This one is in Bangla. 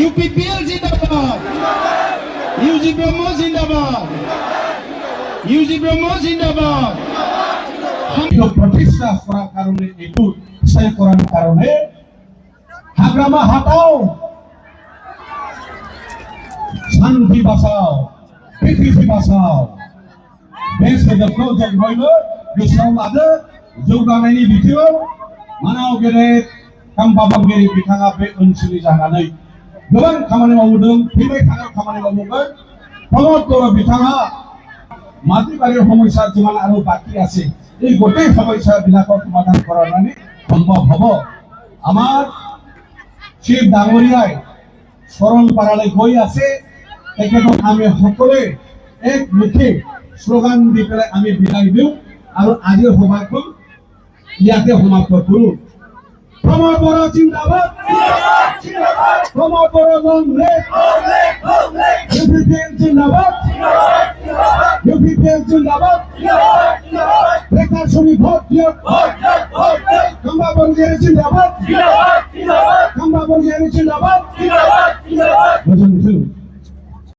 ইউপিপিএল জিন্দাবাদ, ইউজি ব্রহ্ম জিন্দাবাদ, ইউজি ব্রহ্ম জিন্দাবাদ। প্রতিষ্ঠা করার কারণে একটু স্থায়ী করার কারণে হাগ্রামা হাটাও, শান্তি বাঁচাও, পৃথিবী बासाव बे सोदोबखौ जों बयबो गोसोआव लादो। जौगानायनि बिथिङाव मानाव गेदेर खाम्फा बांगिरि बिथाङा बे ओनसोलनि जानानै गोबां खामानि मावदों, फैबाय थानाय खामानि मावगोन। प्रमोद बर' बिथाङा মাতৃবাড়ির সমস্যা যিমান আৰু বাকি আছে এই গোটেই সমস্যা বিলাকৰ সমাধান কৰাৰ সম্ভৱ হ'ব। আমাৰ শিৱ ডাঙৰীয়াই সৰলপাৰালৈ গৈ আছে, তেখেতক আমি সকলোৱে একমুখে শ্লোগান দি পেলাই আমি বিদায় দিওঁ আৰু আজিৰ সভাখন ইয়াতে সমাপ্ত কৰোঁ। প্ৰমোদ বড়ো জিন্দাবাদ, প্ৰমোদ বড়ো কংগ্ৰেছ, ইউপিপিএল জিন্দাবাদ, ইউপিপিএল জিন্দাবাদ। বেকার শ্রমিক ভোট দিও, খাম্বা বর্গের জিন্দাবাদ, খাম্বা বর্গের জিন্দাবাদ।